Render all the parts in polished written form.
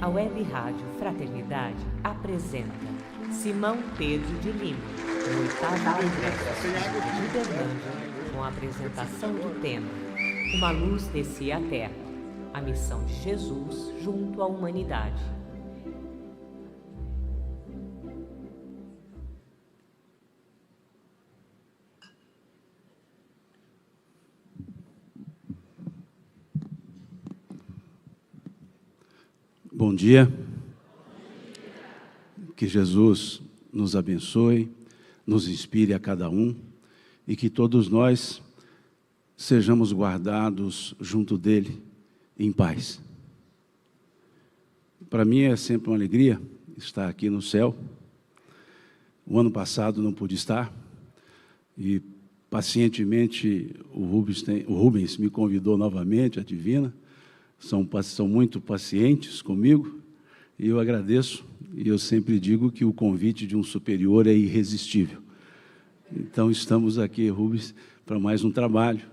A Web Rádio Fraternidade apresenta Simão Pedro de Lima, no 8º Congresso de Uberlândia, com a apresentação do tema Uma Luz Descia à Terra, a missão de Jesus junto à humanidade. Bom dia. Que Jesus nos abençoe, nos inspire a cada um e que todos nós sejamos guardados junto dele em paz. Para mim é sempre uma alegria estar aqui no céu. O ano passado não pude estar e pacientemente o Rubens me convidou novamente, a Divina. São muito pacientes comigo e eu agradeço. E eu sempre digo que o convite de um superior é irresistível. Então, estamos aqui, Rubens, para mais um trabalho,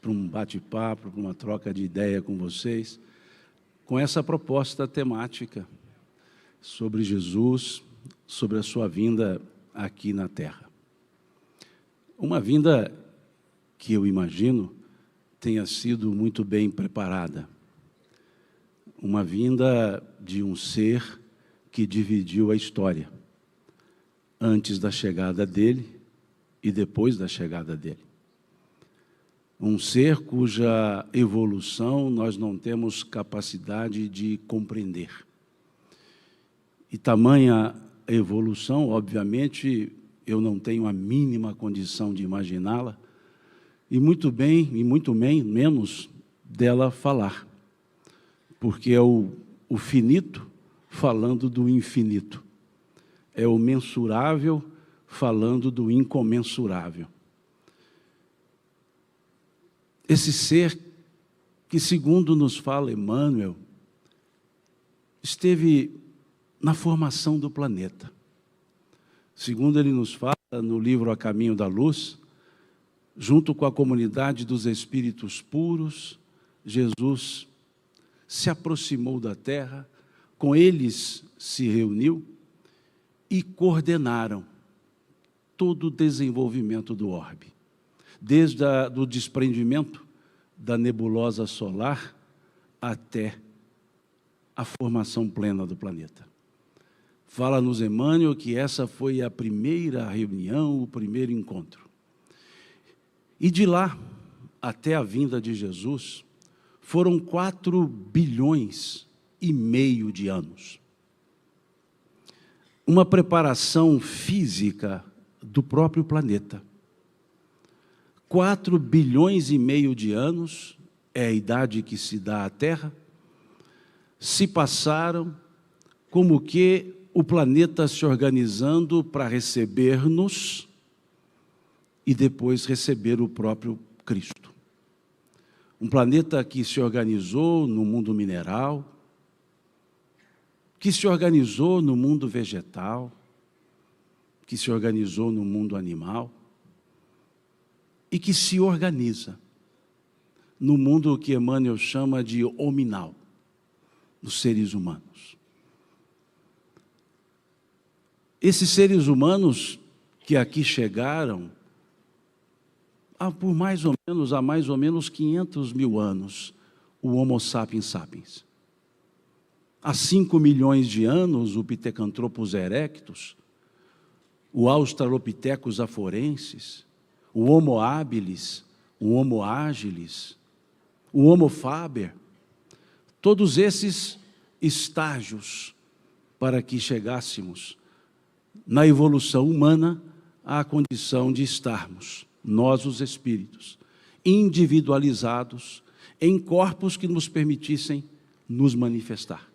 para um bate-papo, para uma troca de ideia com vocês, com essa proposta temática sobre Jesus, sobre a sua vinda aqui na Terra. Uma vinda que eu imagino tenha sido muito bem preparada. Uma vinda de um ser que dividiu a história, antes da chegada dele e depois da chegada dele. Um ser cuja evolução nós não temos capacidade de compreender. E tamanha evolução, obviamente, eu não tenho a mínima condição de imaginá-la, e muito menos dela falar. Porque é o finito falando do infinito. É o mensurável falando do incomensurável. Esse ser que, segundo nos fala Emmanuel, esteve na formação do planeta. Segundo ele nos fala no livro A Caminho da Luz, junto com a comunidade dos espíritos puros, Jesus se aproximou da Terra, com eles se reuniu e coordenaram todo o desenvolvimento do orbe, desde o desprendimento da nebulosa solar até a formação plena do planeta. Fala-nos Emmanuel que essa foi a primeira reunião, o primeiro encontro. E de lá até a vinda de Jesus, foram 4,5 bilhões de anos. Uma preparação física do próprio planeta. 4,5 bilhões de anos é a idade que se dá à Terra, se passaram como que o planeta se organizando para receber-nos e depois receber o próprio Cristo. Um planeta que se organizou no mundo mineral, que se organizou no mundo vegetal, que se organizou no mundo animal e que se organiza no mundo que Emmanuel chama de hominal, dos seres humanos. Esses seres humanos que aqui chegaram há mais ou menos 500 mil anos, o Homo sapiens sapiens. Há 5 milhões de anos, o Pithecanthropus erectus, o Australopithecus afarensis, o Homo habilis, o Homo agilis, o Homo faber, todos esses estágios para que chegássemos na evolução humana à condição de estarmos nós, os espíritos, individualizados em corpos que nos permitissem nos manifestar.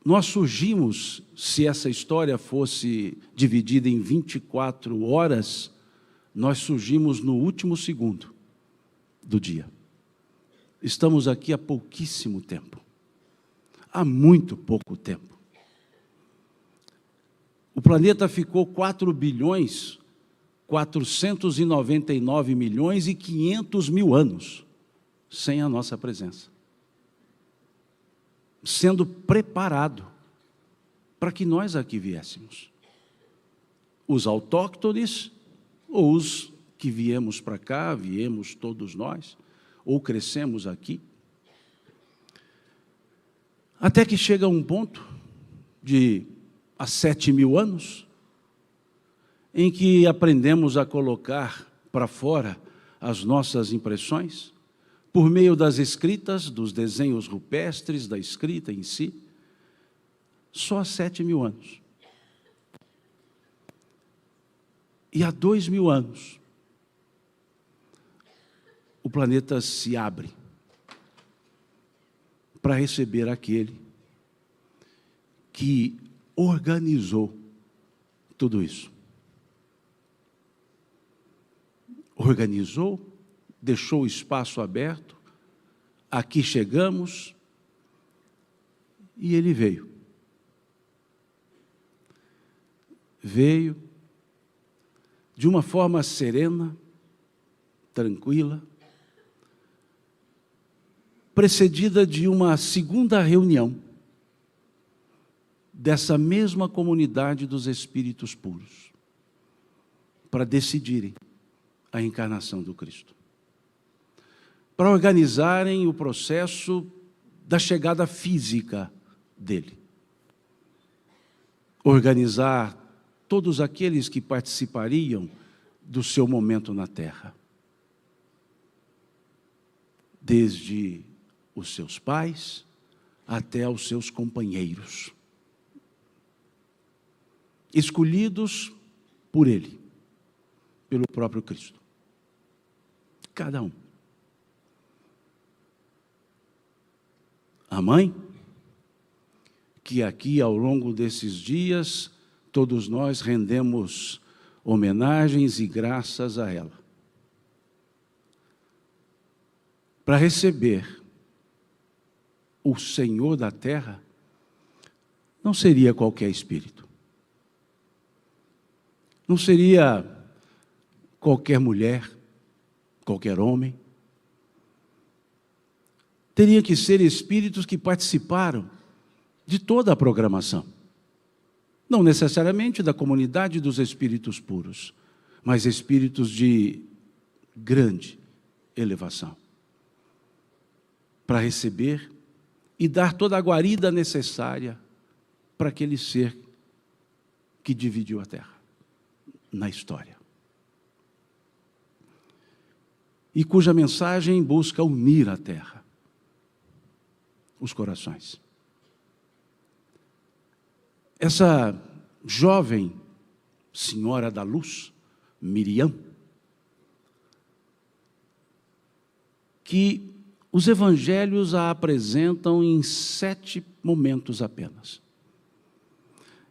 Nós surgimos, se essa história fosse dividida em 24 horas, nós surgimos no último segundo do dia. Estamos aqui há pouquíssimo tempo, há muito pouco tempo. O planeta ficou 4.499.500.000 anos sem a nossa presença. sendo preparado para que nós aqui viéssemos. Os autóctones, ou os que viemos para cá, viemos todos nós, ou crescemos aqui. Até que chega um ponto, há 7.000 anos, em que aprendemos a colocar para fora as nossas impressões, por meio das escritas, dos desenhos rupestres, da escrita em si, só há 7.000 anos. E há 2.000 anos, o planeta se abre para receber aquele que organizou tudo isso. Organizou, deixou o espaço aberto, aqui chegamos, e ele veio. Veio de uma forma serena, tranquila, precedida de uma segunda reunião dessa mesma comunidade dos espíritos puros, para decidirem a encarnação do Cristo, para organizarem o processo da chegada física dele, organizar todos aqueles que participariam do seu momento na Terra, desde os seus pais até os seus companheiros, escolhidos por ele, pelo próprio Cristo. Cada um. A mãe, que aqui ao longo desses dias, todos nós rendemos homenagens e graças a ela, para receber o Senhor da terra, não seria qualquer espírito, não seria qualquer mulher, qualquer homem, teria que ser espíritos que participaram de toda a programação, não necessariamente da comunidade dos espíritos puros, mas espíritos de grande elevação, para receber e dar toda a guarida necessária para aquele ser que dividiu a terra na história, e cuja mensagem busca unir a terra, os corações. Essa jovem senhora da luz, Miriam, que os evangelhos a apresentam em 7 momentos apenas.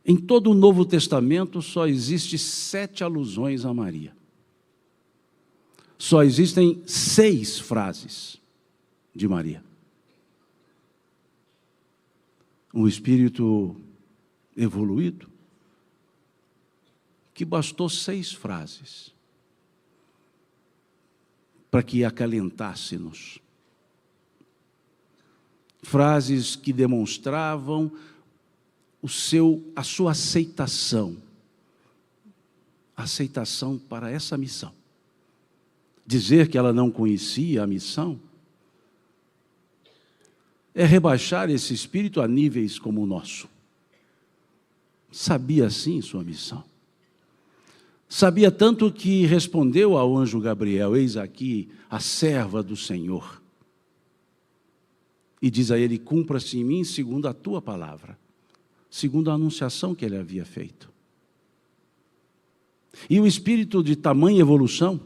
Em todo o Novo Testamento só existe 7 alusões a Maria. Só existem 6 frases de Maria. Um espírito evoluído, que bastou 6 frases para que acalentasse-nos. Frases que demonstravam a sua aceitação para essa missão. Dizer que ela não conhecia a missão é rebaixar esse espírito a níveis como o nosso. Sabia sim sua missão. Sabia tanto que respondeu ao anjo Gabriel: eis aqui a serva do Senhor. E diz a ele: cumpra-se em mim segundo a tua palavra, segundo a anunciação que ele havia feito. E o espírito de tamanha evolução,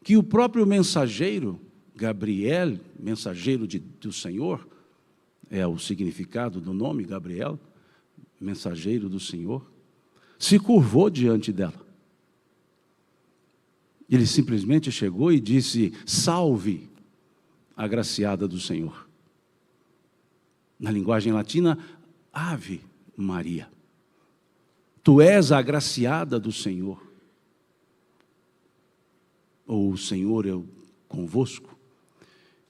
que o próprio mensageiro, Gabriel, mensageiro do Senhor, é o significado do nome Gabriel, mensageiro do Senhor, se curvou diante dela. Ele simplesmente chegou e disse: salve, agraciada do Senhor. Na linguagem latina, Ave Maria. Tu és a agraciada do Senhor. Ou o Senhor é convosco.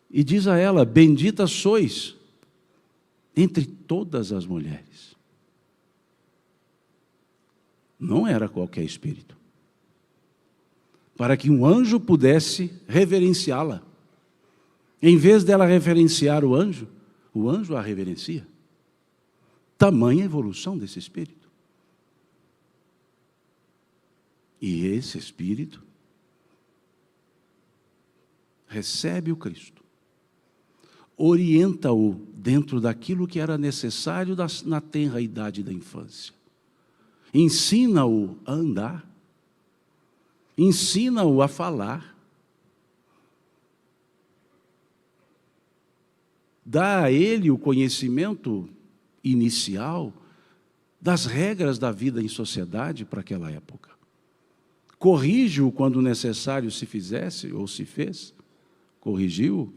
E diz a ela: bendita sois entre todas as mulheres. Não era qualquer espírito. Para que um anjo pudesse reverenciá-la. Em vez dela reverenciar o anjo a reverencia. Tamanha evolução desse espírito. E esse espírito recebe o Cristo, orienta-o dentro daquilo que era necessário na tenra idade da infância, ensina-o a andar, ensina-o a falar, dá a ele o conhecimento inicial das regras da vida em sociedade para aquela época. Corrige-o quando necessário se fizesse ou se fez, corrigiu.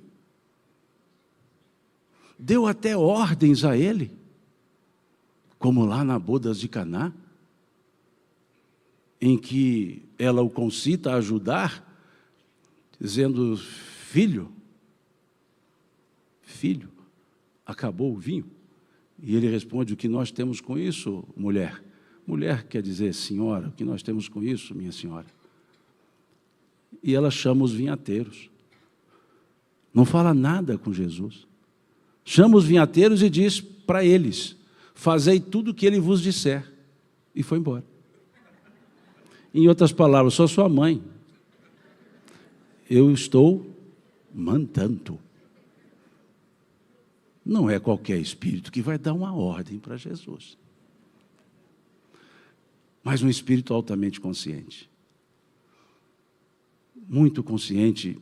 Deu até ordens a ele, como lá na bodas de Caná, em que ela o concita a ajudar, dizendo: filho, acabou o vinho. E ele responde: o que nós temos com isso, mulher? Mulher quer dizer senhora, o que nós temos com isso, minha senhora? E ela chama os vinhateiros. Não fala nada com Jesus. Chama os vinhateiros e diz para eles: fazei tudo o que ele vos disser. E foi embora. Em outras palavras, sou sua mãe. Eu estou mandando. Não é qualquer espírito que vai dar uma ordem para Jesus. Mas um espírito altamente consciente. Muito consciente,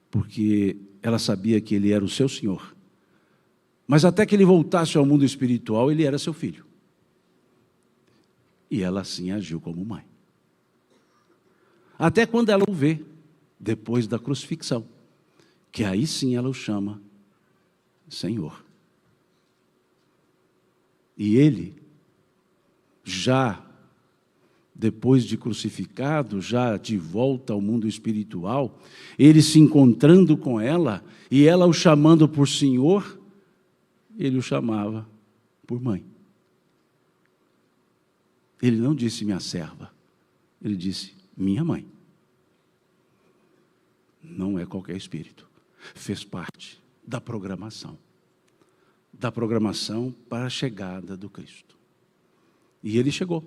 porque ela sabia que ele era o seu Senhor. Mas até que ele voltasse ao mundo espiritual, ele era seu filho. E ela assim agiu como mãe. Até quando ela o vê, depois da crucifixão, que aí sim ela o chama Senhor. E ele, já depois de crucificado, já de volta ao mundo espiritual, ele se encontrando com ela, e ela o chamando por Senhor, ele o chamava por mãe. Ele não disse minha serva, ele disse minha mãe. Não é qualquer espírito. Fez parte da programação para a chegada do Cristo. E ele chegou.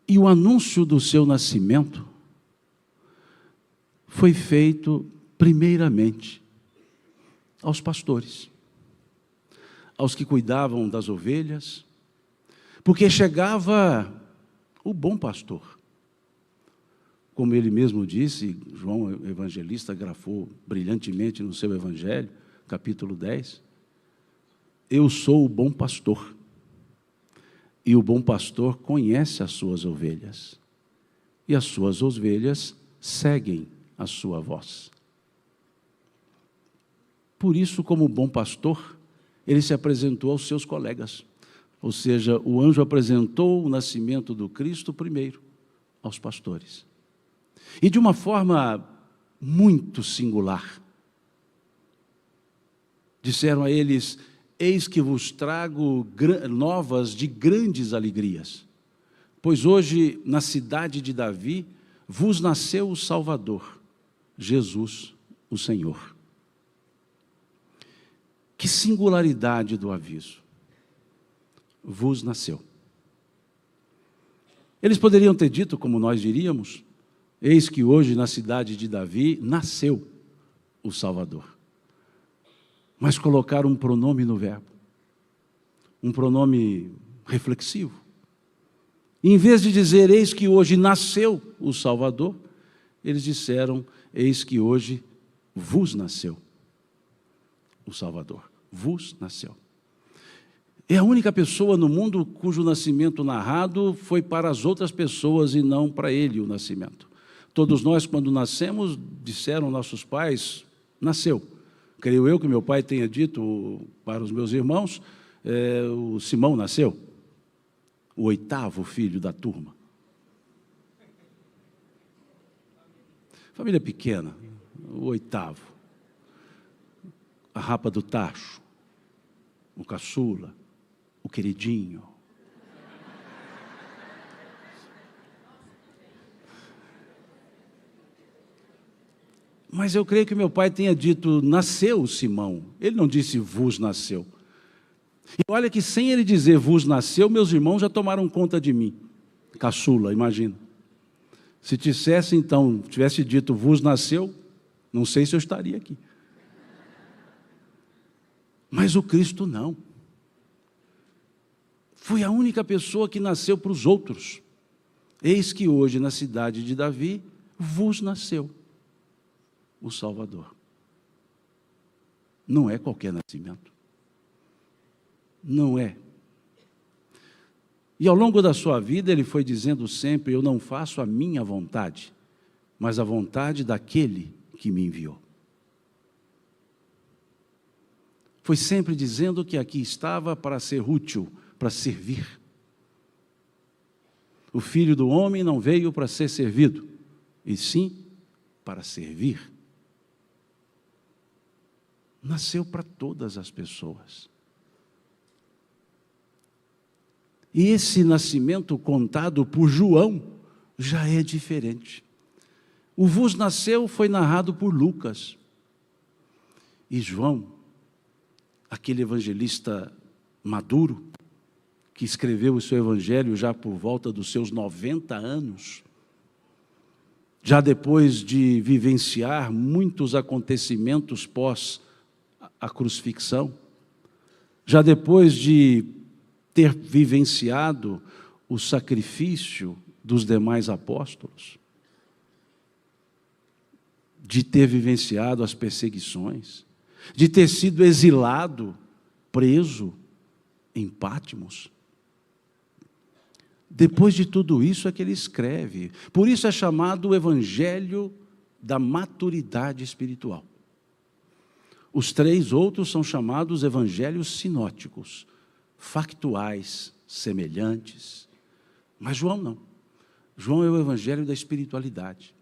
E o anúncio do seu nascimento foi feito primeiramente aos pastores, aos que cuidavam das ovelhas, porque chegava o bom pastor. Como ele mesmo disse, João Evangelista grafou brilhantemente no seu Evangelho, capítulo 10, eu sou o bom pastor, e o bom pastor conhece as suas ovelhas, e as suas ovelhas seguem a sua voz. Por isso, como bom pastor, ele se apresentou aos seus colegas, ou seja, o anjo apresentou o nascimento do Cristo primeiro aos pastores. E de uma forma muito singular. Disseram a eles: eis que vos trago novas de grandes alegrias, pois hoje na cidade de Davi vos nasceu o Salvador, Jesus, o Senhor. Que singularidade do aviso. Vos nasceu. Eles poderiam ter dito, como nós diríamos, eis que hoje na cidade de Davi nasceu o Salvador. Mas colocaram um pronome no verbo, um pronome reflexivo. Em vez de dizer, eis que hoje nasceu o Salvador, eles disseram, eis que hoje vos nasceu o Salvador. Vos nasceu. É a única pessoa no mundo cujo nascimento narrado foi para as outras pessoas e não para ele o nascimento. Todos nós, quando nascemos, disseram nossos pais, nasceu. Creio eu que meu pai tenha dito para os meus irmãos, o Simão nasceu, o 8º filho da turma. Família pequena, o 8º. a rapa do tacho, o caçula, o queridinho. Mas eu creio que meu pai tenha dito, nasceu Simão. Ele não disse, vos nasceu. E olha que sem ele dizer, vos nasceu, meus irmãos já tomaram conta de mim. Caçula, imagina. Se tivesse dito, vos nasceu, não sei se eu estaria aqui. Mas o Cristo não. Foi a única pessoa que nasceu para os outros. Eis que hoje, na cidade de Davi, vos nasceu o Salvador. Não é qualquer nascimento. Não é. E ao longo da sua vida, ele foi dizendo sempre, eu não faço a minha vontade, mas a vontade daquele que me enviou. Foi sempre dizendo que aqui estava para ser útil, para servir. O Filho do Homem não veio para ser servido, e sim para servir. Nasceu para todas as pessoas. E esse nascimento contado por João já é diferente. O vos nasceu foi narrado por Lucas. E João, aquele evangelista maduro, que escreveu o seu evangelho já por volta dos seus 90 anos, já depois de vivenciar muitos acontecimentos pós a crucifixão, já depois de ter vivenciado o sacrifício dos demais apóstolos, de ter vivenciado as perseguições, de ter sido exilado, preso em Patmos. Depois de tudo isso é que ele escreve. Por isso é chamado o Evangelho da maturidade espiritual. Os três outros são chamados evangelhos sinóticos, factuais, semelhantes. Mas João não. João é o evangelho da espiritualidade.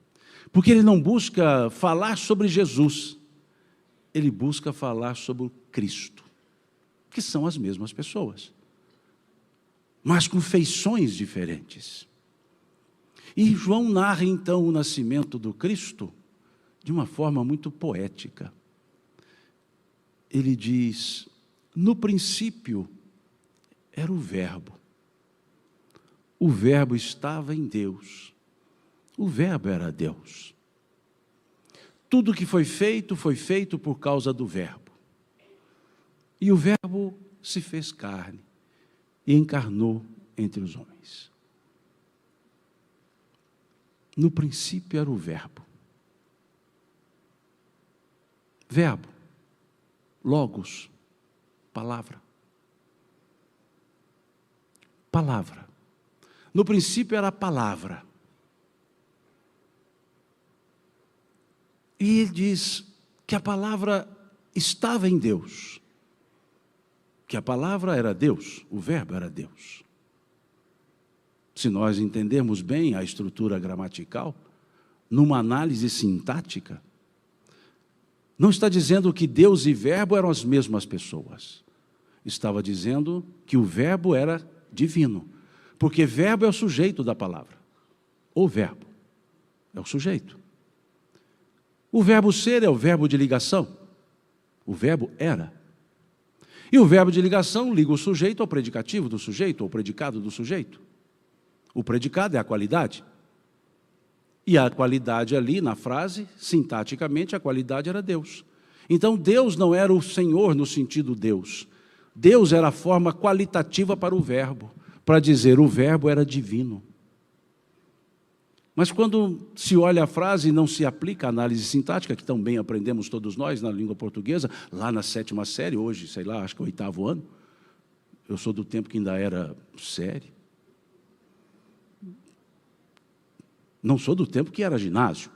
Porque ele não busca falar sobre Jesus, ele busca falar sobre o Cristo, que são as mesmas pessoas, mas com feições diferentes. E João narra então o nascimento do Cristo de uma forma muito poética. Ele diz, no princípio era o Verbo estava em Deus, o Verbo era Deus. Tudo que foi feito por causa do Verbo. E o Verbo se fez carne e encarnou entre os homens. No princípio era o Verbo. Verbo. Logos, palavra. Palavra. No princípio era a palavra. E ele diz que a palavra estava em Deus. Que a palavra era Deus, o Verbo era Deus. Se nós entendermos bem a estrutura gramatical, numa análise sintática, não está dizendo que Deus e Verbo eram as mesmas pessoas. Estava dizendo que o Verbo era divino. Porque Verbo é o sujeito da palavra. O Verbo é o sujeito. O verbo ser é o verbo de ligação. O verbo era. E o verbo de ligação liga o sujeito ao predicativo do sujeito, ao predicado do sujeito. O predicado é a qualidade. E a qualidade ali, na frase, sintaticamente, a qualidade era Deus. Então, Deus não era o Senhor no sentido Deus. Deus era a forma qualitativa para o verbo, para dizer o verbo era divino. Mas quando se olha a frase e não se aplica a análise sintática, que tão bem aprendemos todos nós na língua portuguesa, lá na 7ª série, hoje, sei lá, acho que é o 8º ano, eu sou do tempo que ainda era série. Não sou do tempo que era ginásio.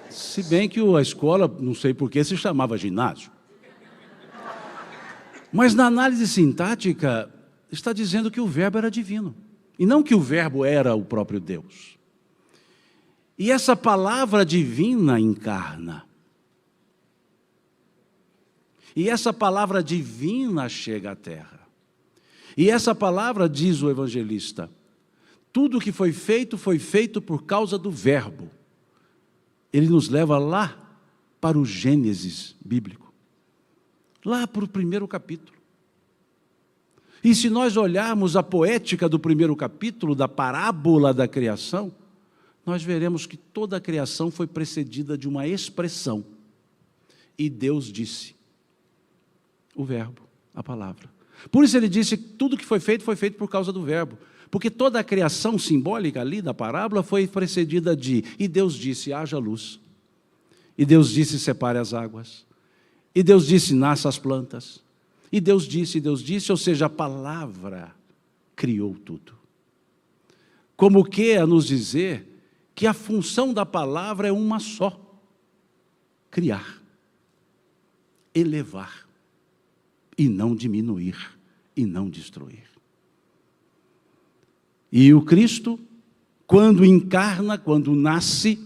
Se bem que a escola, não sei por que, se chamava ginásio. Mas na análise sintática, está dizendo que o verbo era divino. E não que o verbo era o próprio Deus. E essa palavra divina encarna. E essa palavra divina chega à terra. E essa palavra, diz o evangelista, tudo que foi feito por causa do Verbo. Ele nos leva lá para o Gênesis bíblico. Lá para o primeiro capítulo. E se nós olharmos a poética do primeiro capítulo, da parábola da criação, nós veremos que toda a criação foi precedida de uma expressão. E Deus disse. O Verbo, a palavra. Por isso ele disse que tudo que foi feito por causa do Verbo. Porque toda a criação simbólica ali da parábola foi precedida de, e Deus disse, haja luz. E Deus disse, separe as águas. E Deus disse, nasça as plantas. E Deus disse, ou seja, a palavra criou tudo. Como que a nos dizer que a função da palavra é uma só. Criar. Elevar. E não diminuir, e não destruir. E o Cristo, quando encarna, quando nasce,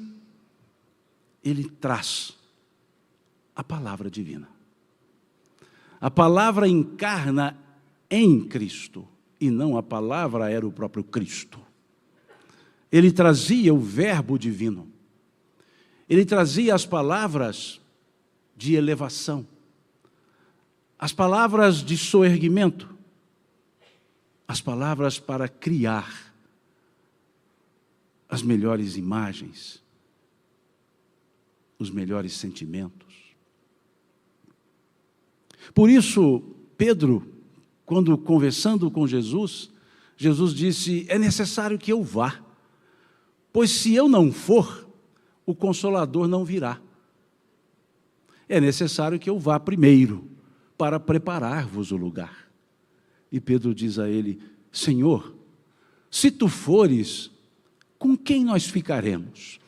ele traz a palavra divina. A palavra encarna em Cristo, e não a palavra era o próprio Cristo. Ele trazia o verbo divino. Ele trazia as palavras de elevação. As palavras de soerguimento, as palavras para criar as melhores imagens, os melhores sentimentos. Por isso, Pedro, quando conversando com Jesus, Jesus disse, é necessário que eu vá, pois se eu não for, o Consolador não virá. É necessário que eu vá primeiro, para preparar-vos o lugar. E Pedro diz a ele, Senhor, se tu fores, com quem nós ficaremos?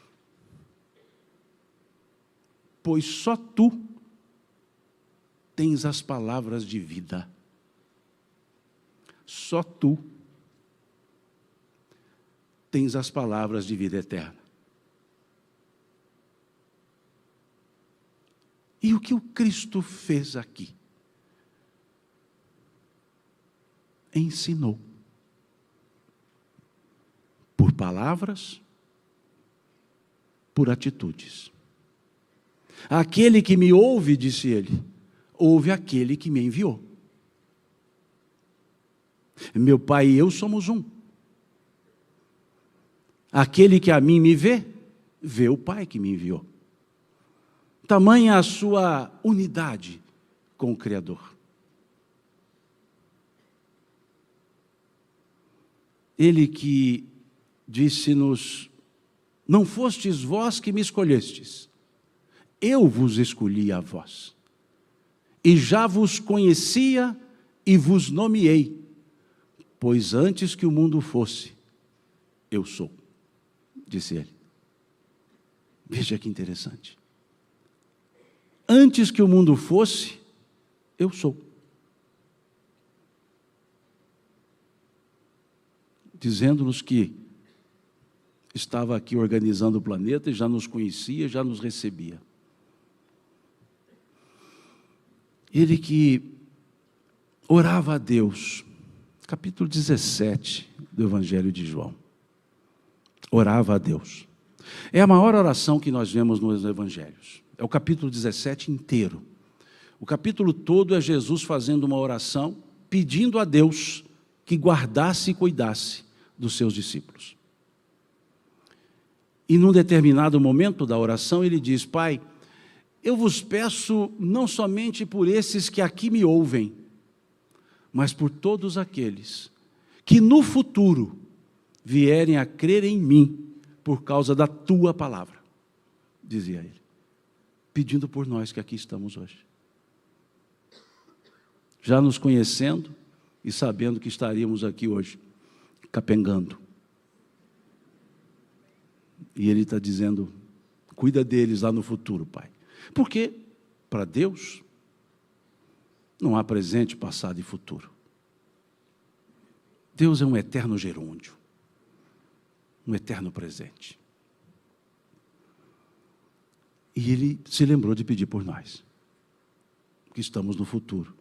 Pois só tu tens as palavras de vida. Só tu tens as palavras de vida eterna. E o que o Cristo fez aqui? Ensinou. Por palavras, por atitudes. Aquele que me ouve, disse ele, ouve aquele que me enviou. Meu Pai e eu somos um. Aquele que a mim me vê, vê o Pai que me enviou. Tamanha a sua unidade com o Criador. Ele que disse-nos, não fostes vós que me escolhestes, eu vos escolhi a vós, e já vos conhecia e vos nomeei, pois antes que o mundo fosse, eu sou, disse ele. Veja que interessante. Antes que o mundo fosse, eu sou. Dizendo-nos que estava aqui organizando o planeta e já nos conhecia, já nos recebia. Ele que orava a Deus, capítulo 17 do Evangelho de João. Orava a Deus. É a maior oração que nós vemos nos Evangelhos. É o capítulo 17 inteiro. O capítulo todo é Jesus fazendo uma oração, pedindo a Deus que guardasse e cuidasse dos seus discípulos. E num determinado momento da oração ele diz, Pai, eu vos peço não somente por esses que aqui me ouvem, mas por todos aqueles que no futuro vierem a crer em mim por causa da tua palavra, dizia ele, pedindo por nós que aqui estamos hoje. Já nos conhecendo e sabendo que estaríamos aqui hoje, capengando. E ele está dizendo, cuida deles lá no futuro, Pai. Porque, para Deus, não há presente, passado e futuro. Deus é um eterno gerúndio, um eterno presente. E Ele se lembrou de pedir por nós, que estamos no futuro,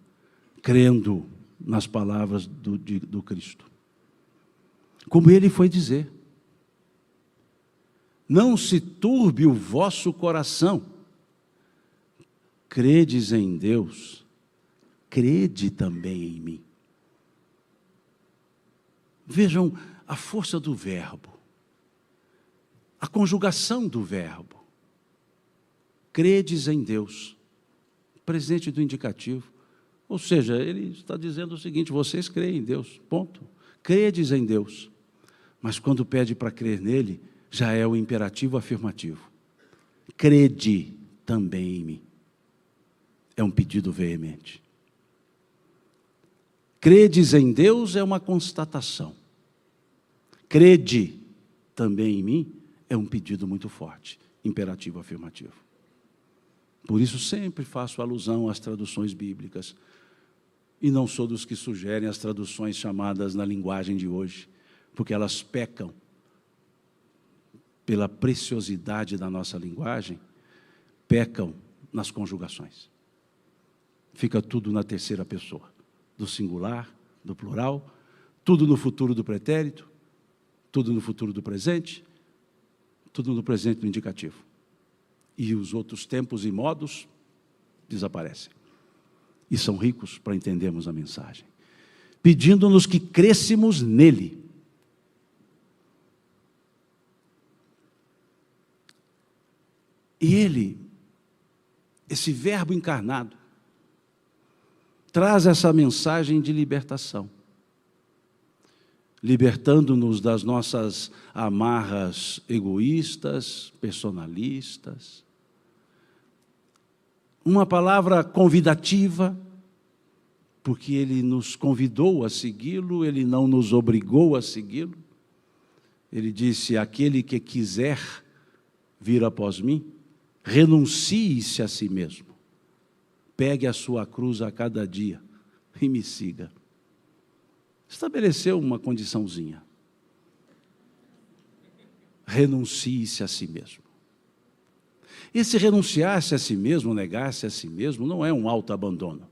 crendo nas palavras do Cristo. Como Ele foi dizer: não se turbe o vosso coração, credes em Deus, crede também em mim. Vejam a força do verbo, a conjugação do verbo. Credes em Deus, presente do indicativo. Ou seja, ele está dizendo o seguinte: vocês creem em Deus, ponto. Credes em Deus. Mas quando pede para crer nele, já é o imperativo afirmativo. Crede também em mim. É um pedido veemente. Credes em Deus é uma constatação. Crede também em mim é um pedido muito forte, imperativo afirmativo. Por isso sempre faço alusão às traduções bíblicas, e não sou dos que sugerem as traduções chamadas na linguagem de hoje, porque elas pecam pela preciosidade da nossa linguagem, pecam nas conjugações. Fica tudo na terceira pessoa, do singular, do plural, tudo no futuro do pretérito, tudo no futuro do presente, tudo no presente do indicativo. E os outros tempos e modos desaparecem. E são ricos para entendermos a mensagem, pedindo-nos que crescemos nele. E ele, esse verbo encarnado, traz essa mensagem de libertação, libertando-nos das nossas amarras egoístas, personalistas. Uma palavra convidativa, porque ele nos convidou a segui-lo, ele não nos obrigou a segui-lo. Ele disse: aquele que quiser vir após mim, renuncie-se a si mesmo, pegue a sua cruz a cada dia e me siga. Estabeleceu uma condiçãozinha: renuncie-se a si mesmo. Esse renunciar-se a si mesmo, negar-se a si mesmo, não é um autoabandono.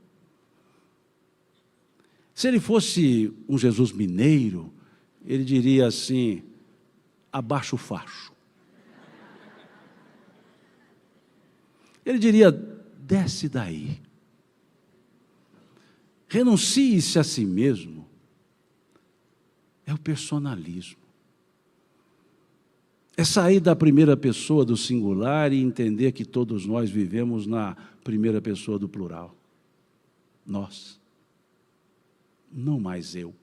Se ele fosse um Jesus mineiro, ele diria assim: abaixa o facho. Ele diria: desce daí. Renuncie-se a si mesmo. É o personalismo. É sair da primeira pessoa do singular e entender que todos nós vivemos na primeira pessoa do plural. Nós. Não mais eu.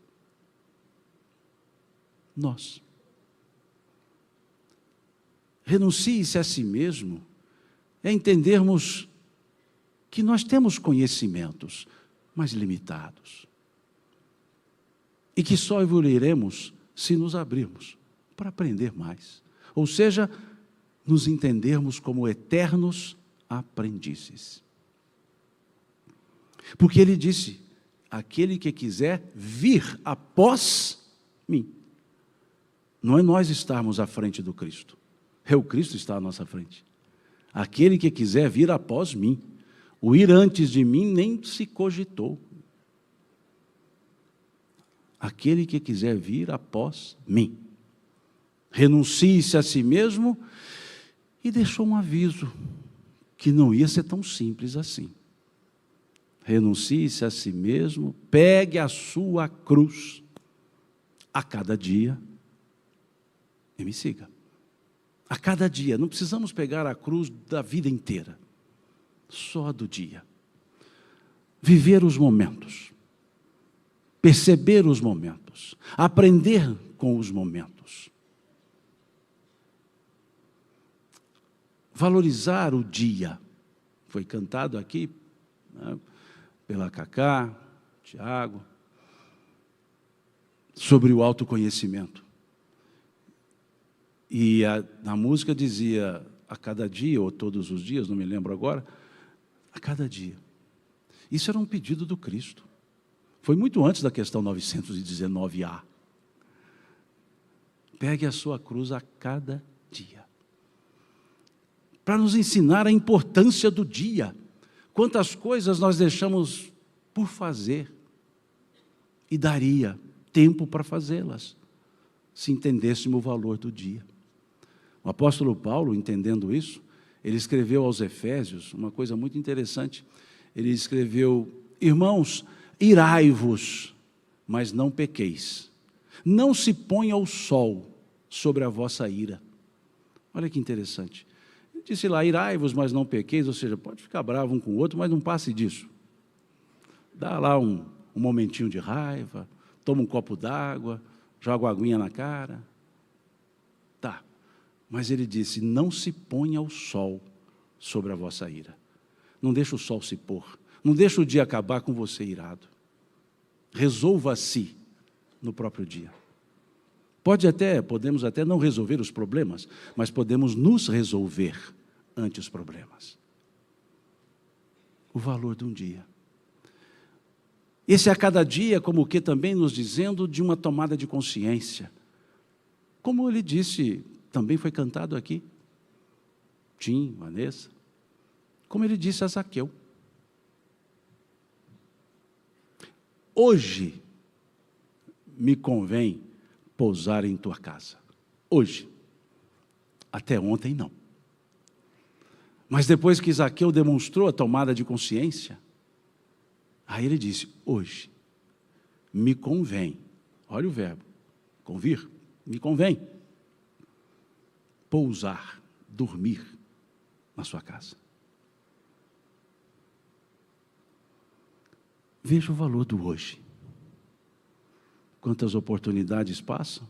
Nós. Renuncie-se a si mesmo é entendermos que nós temos conhecimentos, mas limitados. E que só evoluiremos se nos abrirmos para aprender mais. Ou seja, nos entendermos como eternos aprendizes. Porque ele disse: aquele que quiser vir após mim. Não é nós estarmos à frente do Cristo, é o Cristo estar à nossa frente. Aquele que quiser vir após mim. O ir antes de mim nem se cogitou. Aquele que quiser vir após mim. Renuncie-se a si mesmo, e deixou um aviso, que não ia ser tão simples assim. Renuncie-se a si mesmo, pegue a sua cruz a cada dia e me siga. A cada dia, não precisamos pegar a cruz da vida inteira, só do dia. Viver os momentos, perceber os momentos, aprender com os momentos. Valorizar o dia. Foi cantado aqui, né, pela Cacá, Tiago, sobre o autoconhecimento. E na música dizia: a cada dia, ou todos os dias, não me lembro agora, a cada dia. Isso era um pedido do Cristo. Foi muito antes da questão 919A. Pegue a sua cruz a cada dia. para nos ensinar a importância do dia. Quantas coisas nós deixamos por fazer e daria tempo para fazê-las, se entendêssemos o valor do dia. O apóstolo Paulo, entendendo isso, ele escreveu aos Efésios uma coisa muito interessante. Ele escreveu: irmãos, irai-vos, mas não pequeis. Não se ponha o sol sobre a vossa ira. Olha que interessante. Ele disse lá: irai-vos, mas não pequeis, ou seja, pode ficar bravo um com o outro, mas não passe disso. Dá lá um momentinho de raiva, toma um copo d'água, joga uma aguinha na cara. Tá. Mas ele disse: não se ponha o sol sobre a vossa ira. Não deixa o sol se pôr. Não deixa o dia acabar com você irado. Resolva-se no próprio dia. Podemos até não resolver os problemas, mas podemos nos resolver ante os problemas. O valor de um dia. Esse a cada dia, como que também nos dizendo de uma tomada de consciência. Como ele disse, também foi cantado aqui, Tim, Vanessa, como ele disse a Zaqueu. Hoje me convém pousar em tua casa. Hoje. Até ontem não. Mas depois que Zaqueu demonstrou a tomada de consciência, aí ele disse: hoje me convém. Olha o verbo, convir, me convém pousar, dormir na sua casa. Veja o valor do hoje. Quantas oportunidades passam?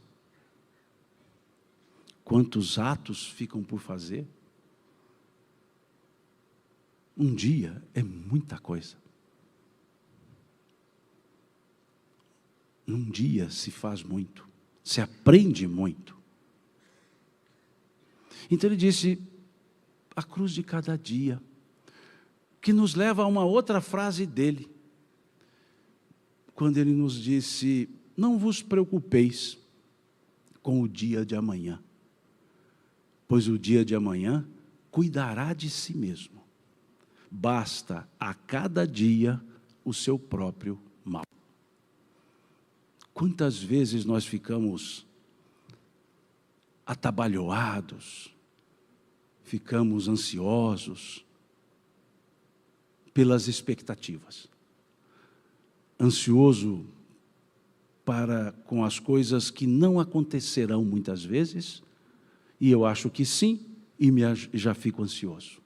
Quantos atos ficam por fazer? Um dia é muita coisa. Num dia se faz muito, se aprende muito. Então ele disse, a cruz de cada dia, que nos leva a uma outra frase dele, quando ele nos disse: não vos preocupeis com o dia de amanhã, pois o dia de amanhã cuidará de si mesmo. Basta a cada dia o seu próprio mal. Quantas vezes nós ficamos atabalhoados, ficamos ansiosos pelas expectativas, ansioso com as coisas que não acontecerão muitas vezes, e eu acho que sim, e já fico ansioso.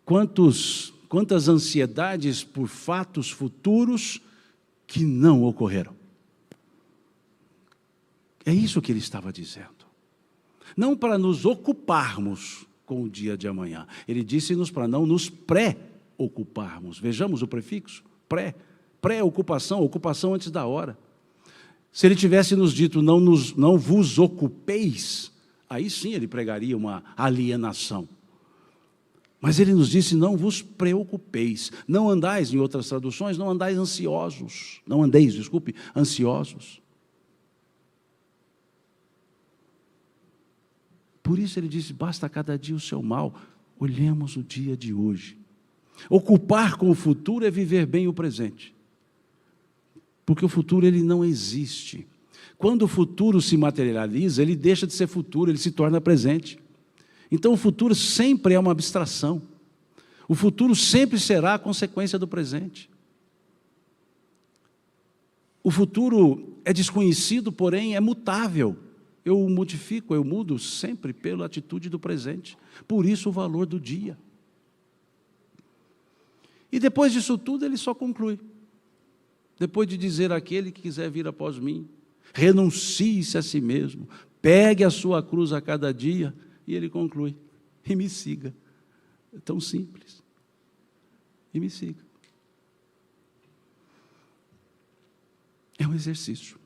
Quantas ansiedades por fatos futuros que não ocorreram. É isso que ele estava dizendo. Não para nos ocuparmos com o dia de amanhã. Ele disse-nos para não nos pré-ocuparmos. Vejamos o prefixo, pré-ocupação, ocupação antes da hora. Se ele tivesse nos dito, não vos ocupeis, aí sim ele pregaria uma alienação. Mas ele nos disse, não vos preocupeis, não andais, em outras traduções, não andais ansiosos, não andeis, desculpe, ansiosos. Por isso ele disse, basta a cada dia o seu mal, olhemos o dia de hoje. Ocupar com o futuro é viver bem o presente, porque o futuro ele não existe. Quando o futuro se materializa, ele deixa de ser futuro, ele se torna presente. Então o futuro sempre é uma abstração, o futuro sempre será a consequência do presente. O futuro é desconhecido, porém é mutável. Eu o modifico, eu mudo sempre pela atitude do presente. Por isso o valor do dia. E depois disso tudo ele só conclui. Depois de dizer àquele que quiser vir após mim, renuncie-se a si mesmo, pegue a sua cruz a cada dia, e ele conclui, e me siga. É tão simples. E me siga. É um exercício.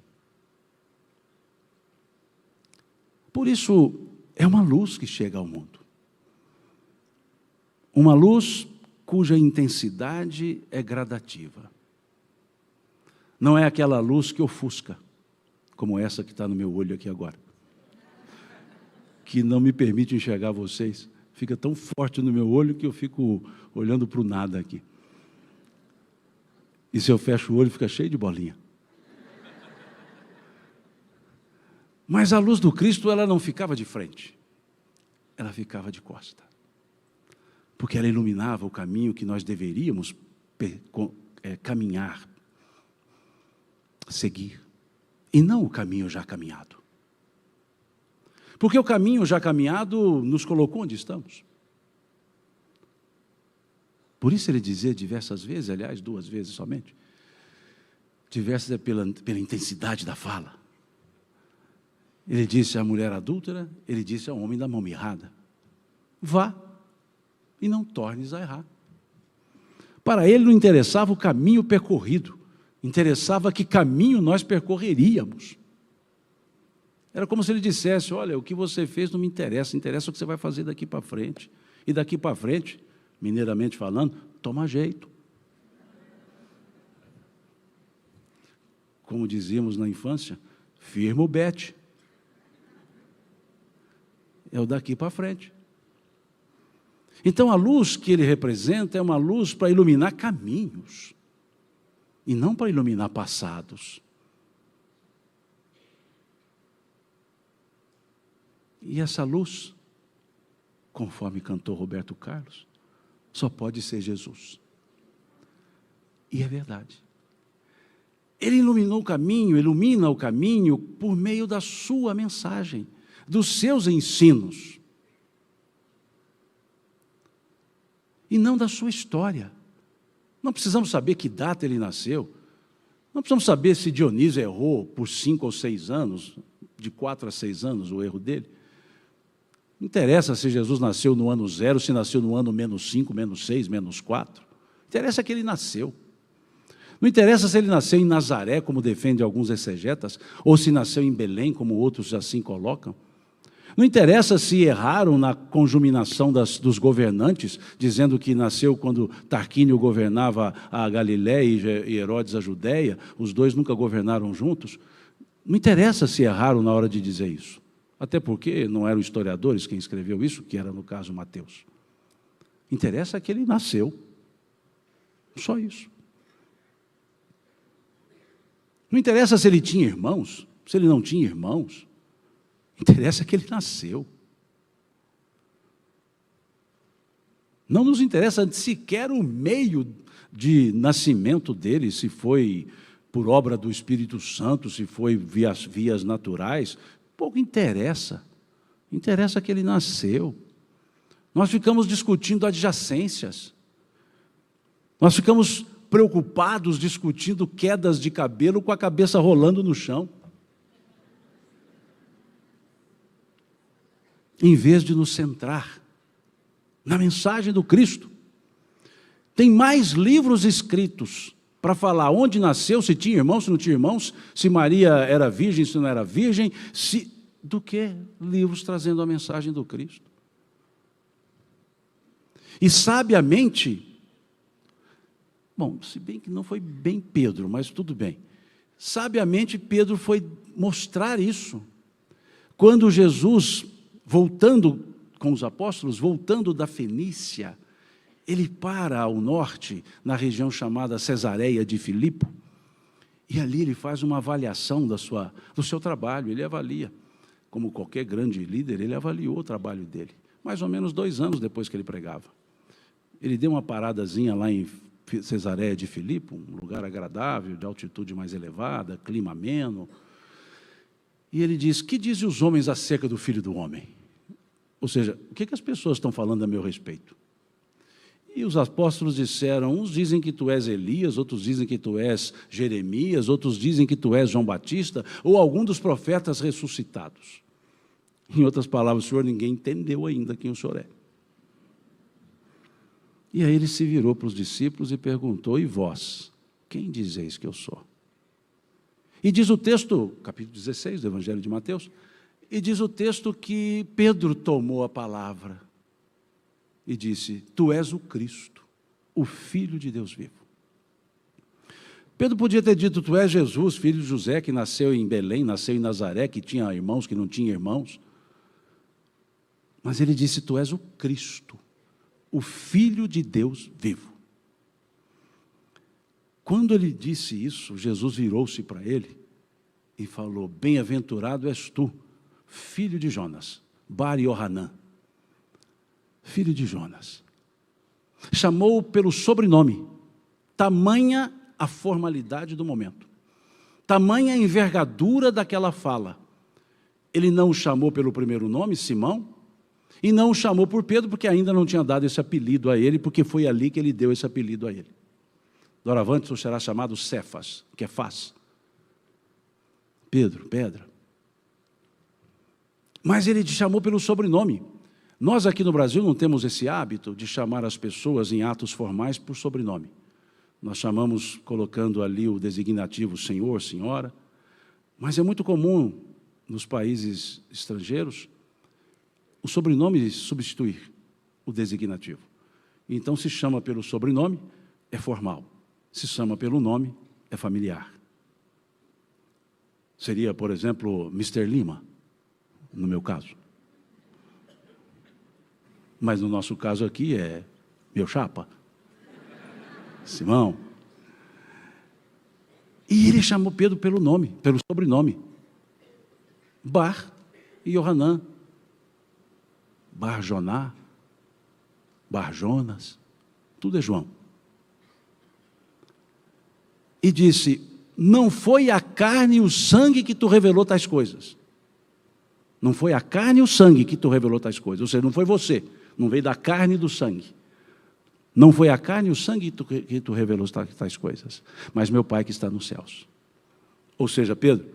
Por isso, é uma luz que chega ao mundo. Uma luz cuja intensidade é gradativa. Não é aquela luz que ofusca, como essa que está no meu olho aqui agora. que não me permite enxergar vocês. Fica tão forte no meu olho que eu fico olhando para o nada aqui. E se eu fecho o olho, fica cheio de bolinha. Mas a luz do Cristo, ela não ficava de frente. Ela ficava de costa. Porque ela iluminava o caminho que nós deveríamos caminhar, seguir. E não o caminho já caminhado. Porque o caminho já caminhado nos colocou onde estamos. Por isso ele dizia diversas vezes, aliás, 2 vezes somente. Diversas é pela intensidade da fala. Ele disse à mulher adúltera, ele disse ao homem da mão mirrada: vá e não tornes a errar. Para ele não interessava o caminho percorrido, interessava que caminho nós percorreríamos. Era como se ele dissesse: olha, o que você fez não me interessa, interessa o que você vai fazer daqui para frente. E daqui para frente, mineiramente falando, toma jeito. Como dizíamos na infância, firma o bete. É o daqui para frente. Então a luz que ele representa é uma luz para iluminar caminhos, e não para iluminar passados. E essa luz, conforme cantou Roberto Carlos, só pode ser Jesus. E é verdade. Ele iluminou o caminho, ilumina o caminho por meio da sua mensagem, dos seus ensinos. E não da sua história. Não precisamos saber que data ele nasceu. Não precisamos saber se Dionísio errou por 5 ou 6 anos, de 4 a 6 anos o erro dele. Não interessa se Jesus nasceu no ano 0, se nasceu no ano -5, -6, -4. Interessa que ele nasceu. Não interessa se ele nasceu em Nazaré, como defendem alguns exegetas, ou se nasceu em Belém, como outros assim colocam. Não interessa se erraram na conjuminação dos governantes, dizendo que nasceu quando Tarquínio governava a Galiléia e Herodes a Judéia, os dois nunca governaram juntos. Não interessa se erraram na hora de dizer isso. Até porque não eram historiadores quem escreveu isso, que era no caso Mateus. Interessa que ele nasceu. Só isso. Não interessa se ele tinha irmãos, se ele não tinha irmãos. Interessa que ele nasceu. Não nos interessa sequer o meio de nascimento dele, se foi por obra do Espírito Santo, se foi vias naturais. Pouco interessa. Interessa que ele nasceu. Nós ficamos discutindo adjacências. Nós ficamos preocupados discutindo quedas de cabelo com a cabeça rolando no chão. Em vez de nos centrar na mensagem do Cristo. Tem mais livros escritos para falar onde nasceu, se tinha irmãos, se não tinha irmãos, se Maria era virgem, se não era virgem, do que livros trazendo a mensagem do Cristo. E sabiamente, bom, se bem que não foi bem Pedro, mas tudo bem. Sabiamente Pedro foi mostrar isso. Quando Jesus, voltando com os apóstolos, voltando da Fenícia, ele para ao norte, na região chamada Cesareia de Filipe, e ali ele faz uma avaliação do seu trabalho, ele avalia. Como qualquer grande líder, ele avaliou o trabalho dele, mais ou menos 2 anos depois que ele pregava. Ele deu uma paradazinha lá em Cesareia de Filipe, um lugar agradável, de altitude mais elevada, clima ameno. E ele diz: que dizem os homens acerca do Filho do Homem? Ou seja, o que as pessoas estão falando a meu respeito? E os apóstolos disseram: uns dizem que tu és Elias, outros dizem que tu és Jeremias, outros dizem que tu és João Batista, ou algum dos profetas ressuscitados. Em outras palavras, Senhor, ninguém entendeu ainda quem o Senhor é. E aí ele se virou para os discípulos e perguntou: e vós, quem dizeis que eu sou? E diz o texto, capítulo 16 do Evangelho de Mateus, e diz o texto que Pedro tomou a palavra e disse: tu és o Cristo, o Filho de Deus vivo. Pedro podia ter dito: tu és Jesus, filho de José, que nasceu em Belém, nasceu em Nazaré, que tinha irmãos, que não tinha irmãos. Mas ele disse: tu és o Cristo, o Filho de Deus vivo. Quando ele disse isso, Jesus virou-se para ele e falou: bem-aventurado és tu, filho de Jonas, Bar Yohanan, filho de Jonas. Chamou-o pelo sobrenome, tamanha a formalidade do momento, tamanha a envergadura daquela fala. Ele não o chamou pelo primeiro nome, Simão, e não o chamou por Pedro, porque ainda não tinha dado esse apelido a ele, porque foi ali que ele deu esse apelido a ele. Doravante tu serás chamado Cefas, que é Faz. Pedro, pedra. Mas ele te chamou pelo sobrenome. Nós aqui no Brasil não temos esse hábito de chamar as pessoas em atos formais por sobrenome. Nós chamamos colocando ali o designativo senhor, senhora, mas é muito comum nos países estrangeiros o sobrenome substituir o designativo. Então se chama pelo sobrenome, é formal. Se chama pelo nome, é familiar. Seria, por exemplo, Mr. Lima, no meu caso. Mas no nosso caso aqui é meu chapa, Simão. E ele chamou Pedro pelo nome, pelo sobrenome. Bar Yohanan, Bar Joná, Bar Jonas, tudo é João. E disse: não foi a carne e o sangue que tu revelou tais coisas. Não foi a carne e o sangue que tu revelou tais coisas. Ou seja, não foi você, não veio da carne e do sangue. Não foi a carne e o sangue que tu revelou tais coisas, mas meu Pai que está nos céus. Ou seja, Pedro,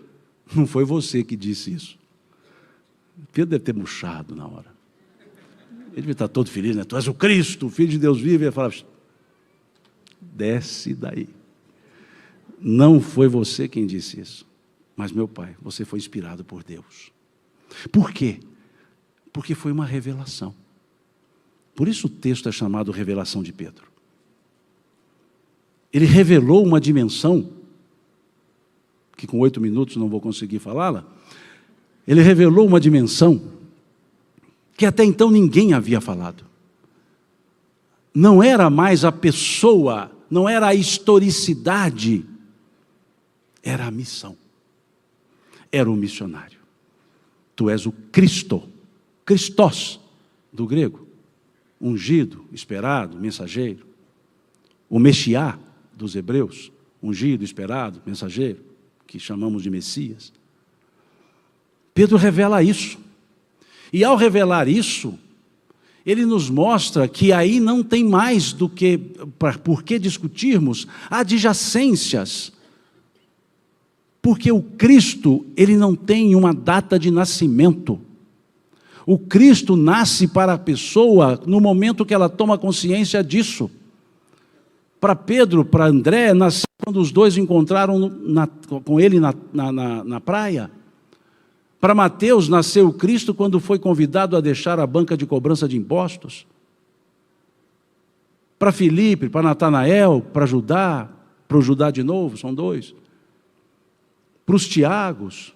não foi você que disse isso. Pedro deve ter murchado na hora. Ele devia estar todo feliz, né? Tu és o Cristo, o Filho de Deus vivo. E ele falava: desce daí. Não foi você quem disse isso, mas meu Pai, você foi inspirado por Deus. Por quê? Porque foi uma revelação. Por isso o texto é chamado Revelação de Pedro. Ele revelou uma dimensão, que com 8 minutos não vou conseguir falá-la. Ele revelou uma dimensão que até então ninguém havia falado. Não era mais a pessoa, não era a historicidade, era a missão. Era o missionário. Tu és o Cristo, Christos, do grego, ungido, esperado, mensageiro. O Mexiá, dos hebreus, ungido, esperado, mensageiro, que chamamos de Messias. Pedro revela isso. E ao revelar isso, ele nos mostra que aí não tem mais do que, por que discutirmos, adjacências. Porque o Cristo, ele não tem uma data de nascimento. O Cristo nasce para a pessoa no momento que ela toma consciência disso. Para Pedro, para André, nasceu quando os dois encontraram com ele na praia. Para Mateus, nasceu o Cristo quando foi convidado a deixar a banca de cobrança de impostos. Para Filipe, para Natanael, para o Judá de novo, são 2. Para os Tiagos,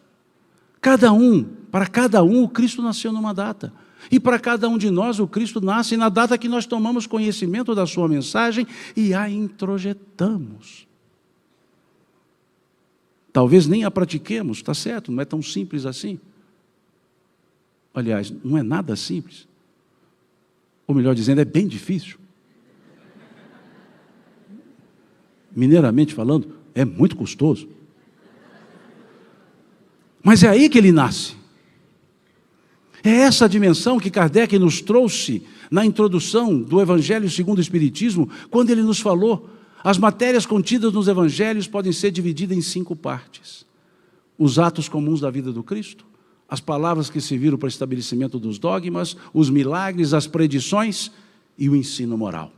para cada um o Cristo nasceu numa data. E para cada um de nós o Cristo nasce na data que nós tomamos conhecimento da sua mensagem e a introjetamos. Talvez nem a pratiquemos, está certo, não é tão simples assim. Aliás, não é nada simples. Ou melhor dizendo, é bem difícil. Mineiramente falando, é muito custoso. Mas é aí que ele nasce. É essa dimensão que Kardec nos trouxe na introdução do Evangelho segundo o Espiritismo, quando ele nos falou: as matérias contidas nos Evangelhos podem ser divididas em 5 partes. Os atos comuns da vida do Cristo, as palavras que serviram para o estabelecimento dos dogmas, os milagres, as predições e o ensino moral.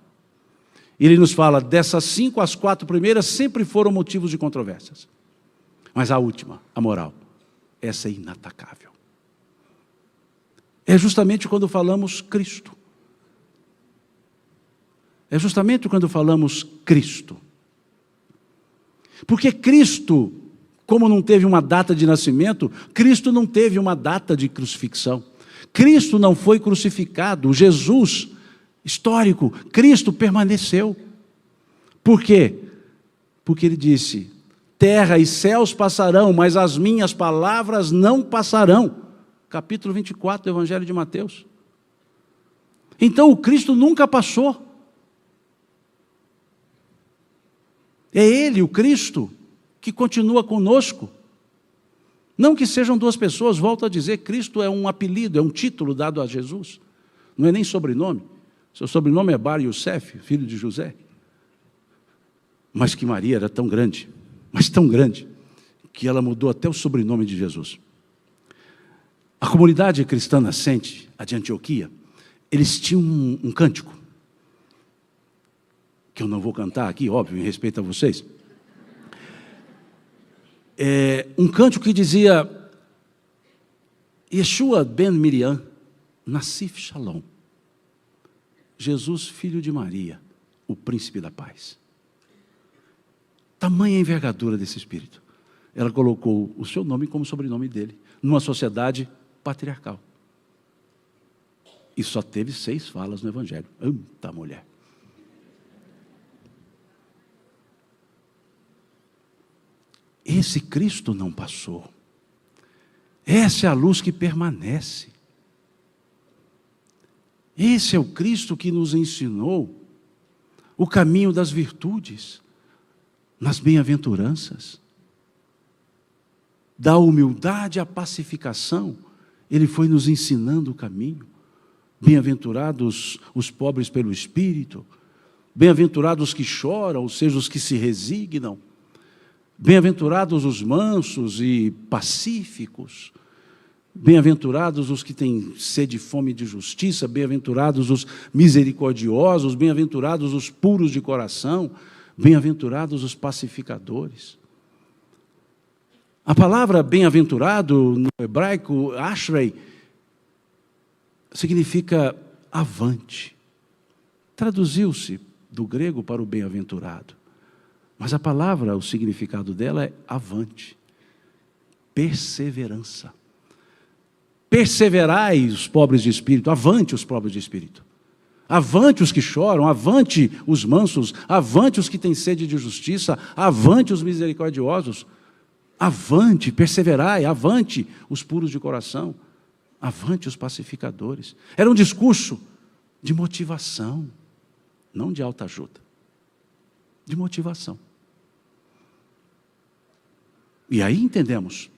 Ele nos fala, dessas 5, as 4 primeiras sempre foram motivos de controvérsias. Mas a última, a moral, essa é inatacável. É justamente quando falamos Cristo. É justamente quando falamos Cristo. Porque Cristo, como não teve uma data de nascimento, Cristo não teve uma data de crucifixão. Cristo não foi crucificado, Jesus histórico, Cristo permaneceu. Por quê? Porque ele disse: terra e céus passarão, mas as minhas palavras não passarão. Capítulo 24 do Evangelho de Mateus. Então o Cristo nunca passou. É Ele, o Cristo, que continua conosco. Não que sejam duas pessoas, volto a dizer, Cristo é um apelido, é um título dado a Jesus. Não é nem sobrenome. Seu sobrenome é Bar Yosef, filho de José. Mas que Maria era tão grande, mas tão grande, que ela mudou até o sobrenome de Jesus. A comunidade cristã nascente, a de Antioquia, eles tinham um cântico, que eu não vou cantar aqui, óbvio, em respeito a vocês. Um cântico que dizia: Yeshua ben Miriam, Nassif Shalom. Jesus, filho de Maria, o príncipe da paz. Tamanha envergadura desse espírito. Ela colocou o seu nome como sobrenome dele, numa sociedade patriarcal. E só teve 6 falas no Evangelho. Eita mulher. Esse Cristo não passou. Essa é a luz que permanece. Esse é o Cristo que nos ensinou o caminho das virtudes, nas bem-aventuranças. Da humildade à pacificação, Ele foi nos ensinando o caminho. Bem-aventurados os pobres pelo Espírito, bem-aventurados os que choram, ou seja, os que se resignam, bem-aventurados os mansos e pacíficos, bem-aventurados os que têm sede e fome de justiça, bem-aventurados os misericordiosos, bem-aventurados os puros de coração, bem-aventurados os pacificadores. A palavra bem-aventurado, no hebraico, ashrei, significa avante. Traduziu-se do grego para o bem-aventurado. Mas a palavra, o significado dela é avante. Perseverança. Perseverai os pobres de espírito, avante os pobres de espírito. Avante os que choram, avante os mansos, avante os que têm sede de justiça, avante os misericordiosos. Avante, perseverai, avante os puros de coração, avante os pacificadores. Era um discurso de motivação, não de alta ajuda, de motivação. E aí entendemos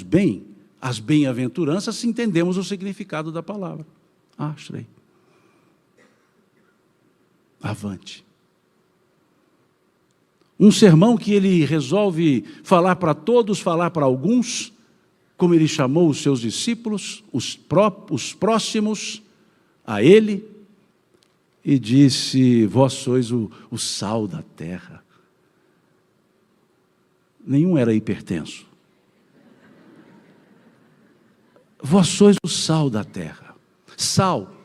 bem as bem-aventuranças se entendemos o significado da palavra. Ashrei. Avante. Um sermão que ele resolve falar para todos, falar para alguns, como ele chamou os seus discípulos, os próximos a ele, e disse: vós sois o sal da terra. Nenhum era hipertenso. Vós sois o sal da terra. Sal.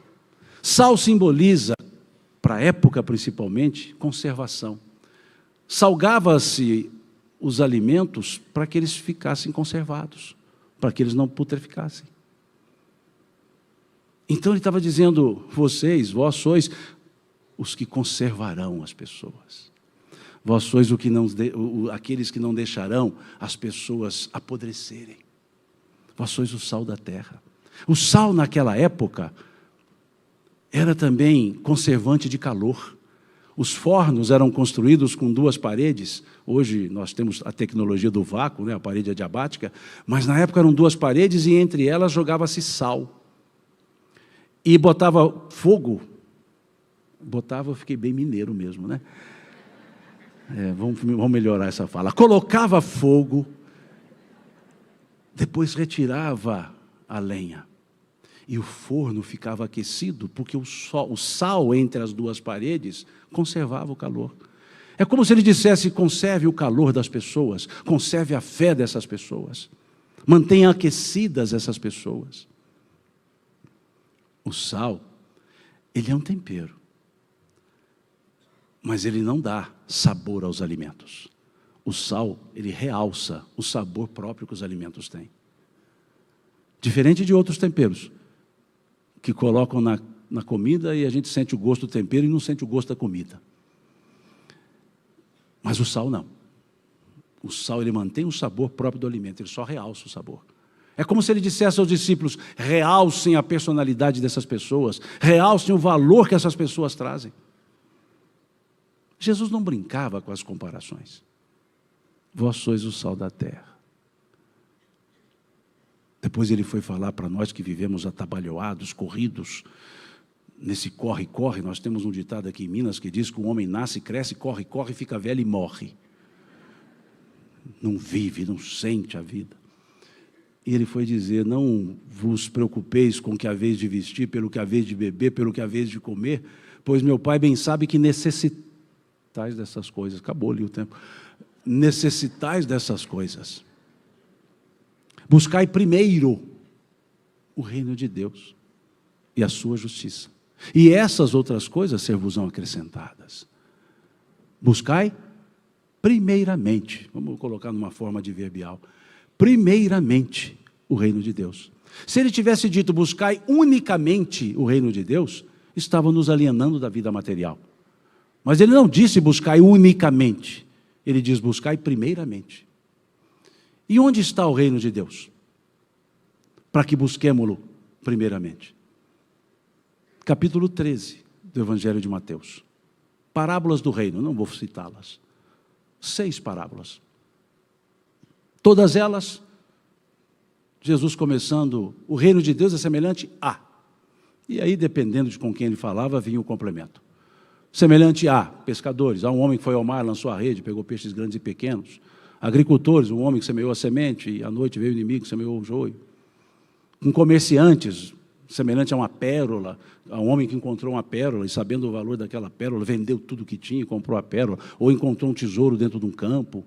Sal simboliza, para a época principalmente, conservação. Salgava-se os alimentos para que eles ficassem conservados, para que eles não putreficassem. Então ele estava dizendo: vós sois os que conservarão as pessoas. Vós sois aqueles que não deixarão as pessoas apodrecerem. Vós sois o sal da terra. O sal naquela época era também conservante de calor. Os fornos eram construídos com 2 paredes. Hoje nós temos a tecnologia do vácuo, né, a parede adiabática, mas na época eram 2 paredes e entre elas jogava-se sal. E botava fogo. Eu fiquei bem mineiro mesmo, né? Vamos melhorar essa fala. Colocava fogo, depois retirava a lenha. E o forno ficava aquecido, porque o sal entre as 2 paredes conservava o calor. É como se ele dissesse: conserve o calor das pessoas, conserve a fé dessas pessoas, mantenha aquecidas essas pessoas. O sal, ele é um tempero, mas ele não dá sabor aos alimentos. O sal, ele realça o sabor próprio que os alimentos têm. Diferente de outros temperos, que colocam na comida e a gente sente o gosto do tempero e não sente o gosto da comida. Mas o sal não. O sal, ele mantém o sabor próprio do alimento, ele só realça o sabor. É como se ele dissesse aos discípulos: realcem a personalidade dessas pessoas, realcem o valor que essas pessoas trazem. Jesus não brincava com as comparações. Vós sois o sal da terra. Depois ele foi falar para nós que vivemos atabalhoados, corridos, nesse corre-corre. Nós temos um ditado aqui em Minas que diz que o homem nasce, cresce, corre-corre, fica velho e morre. Não vive, não sente a vida. E ele foi dizer: não vos preocupeis com o que haveis de vestir, pelo que haveis de beber, pelo que haveis de comer, pois meu Pai bem sabe que necessitais dessas coisas. Acabou ali o tempo. Necessitais dessas coisas. Buscai primeiro o reino de Deus e a sua justiça, e essas outras coisas ser-vos-ão acrescentadas. Buscai primeiramente, vamos colocar numa forma adverbial, primeiramente o reino de Deus. Se ele tivesse dito buscai unicamente o reino de Deus, estava nos alienando da vida material. Mas ele não disse buscai unicamente, ele diz buscai primeiramente. E onde está o reino de Deus? Para que busquemo-lo primeiramente. Capítulo 13 do Evangelho de Mateus. Parábolas do reino, não vou citá-las. 6 parábolas. Todas elas, Jesus começando: o reino de Deus é semelhante a. E aí, dependendo de com quem ele falava, vinha o complemento. Semelhante a pescadores, há um homem que foi ao mar, lançou a rede, pegou peixes grandes e pequenos. Agricultores, um homem que semeou a semente, e à noite veio o inimigo que semeou o joio. Com comerciantes, semelhante a uma pérola, a um homem que encontrou uma pérola e, sabendo o valor daquela pérola, vendeu tudo que tinha e comprou a pérola, ou encontrou um tesouro dentro de um campo.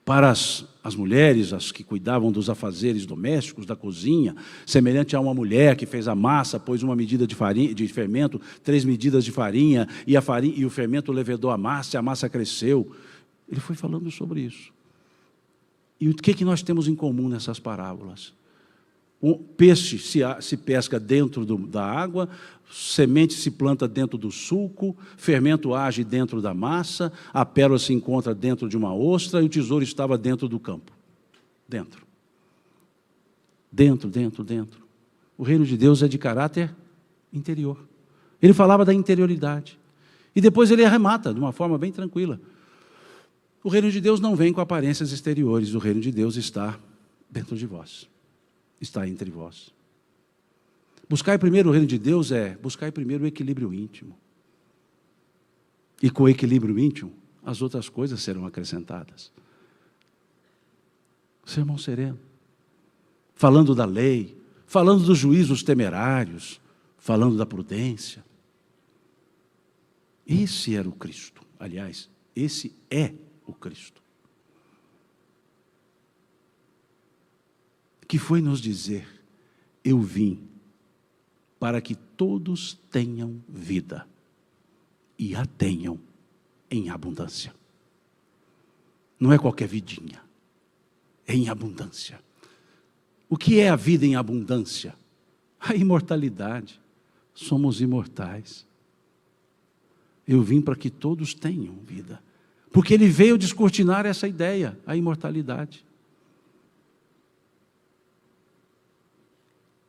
Para as mulheres, as que cuidavam dos afazeres domésticos, da cozinha, semelhante a uma mulher que fez a massa, pôs uma medida de farinha, de fermento, 3 medidas de farinha, e o fermento levedou a massa cresceu. Ele foi falando sobre isso. E o que nós temos em comum nessas parábolas? O peixe se pesca dentro da água, semente se planta dentro do suco, fermento age dentro da massa, a pérola se encontra dentro de uma ostra e o tesouro estava dentro do campo. Dentro. O reino de Deus é de caráter interior. Ele falava da interioridade. E depois ele arremata de uma forma bem tranquila. O reino de Deus não vem com aparências exteriores, o reino de Deus está dentro de vós, está entre vós. Buscai primeiro o reino de Deus buscai primeiro o equilíbrio íntimo. E com o equilíbrio íntimo, as outras coisas serão acrescentadas. Sermão sereno, falando da lei, falando dos juízos temerários, falando da prudência. Esse era o Cristo, aliás, esse é o Cristo, que foi nos dizer: eu vim para que todos tenham vida e a tenham em abundância. Não é qualquer vidinha, é em abundância. O que é a vida em abundância? A imortalidade. Somos imortais. Eu vim para que todos tenham vida. Porque ele veio descortinar essa ideia, a imortalidade.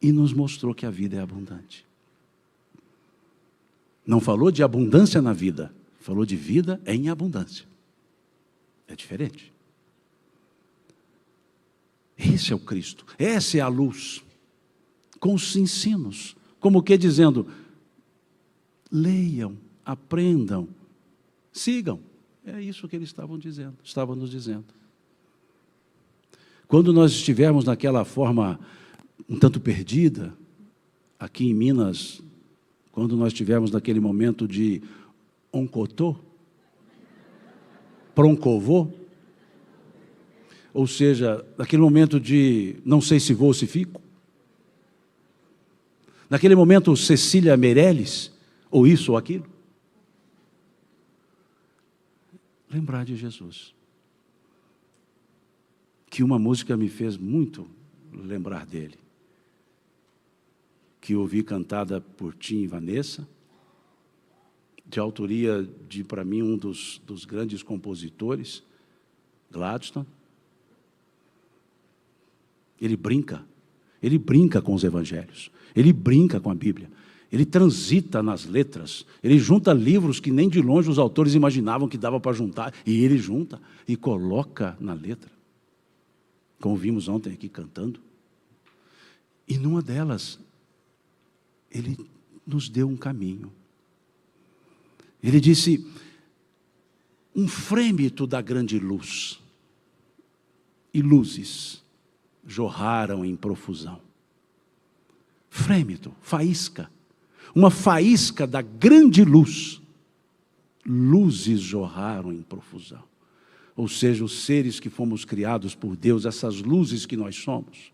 E nos mostrou que a vida é abundante. Não falou de abundância na vida, falou de vida em abundância. É diferente. Esse é o Cristo, essa é a luz, com os ensinos, como que dizendo: leiam, aprendam, sigam. É isso que eles estavam nos dizendo. Quando nós estivermos naquela forma um tanto perdida, aqui em Minas, quando nós estivermos naquele momento de oncotô, proncovô, ou seja, naquele momento de não sei se vou ou se fico, naquele momento Cecília Meirelles, ou isso ou aquilo, lembrar de Jesus. Que uma música me fez muito lembrar dele. que ouvi cantada por Tim e Vanessa, de autoria de, para mim, um dos grandes compositores, Gladstone. Ele brinca com os evangelhos, ele brinca com a Bíblia, ele transita nas letras, ele junta livros que nem de longe os autores imaginavam que dava para juntar, e ele junta e coloca na letra, como vimos ontem aqui cantando. E numa delas, ele nos deu um caminho. Ele disse, um frêmito da grande luz, e luzes jorraram em profusão. Frêmito, faísca, uma faísca da grande luz, luzes jorraram em profusão. Ou seja, os seres que fomos criados por Deus, essas luzes que nós somos,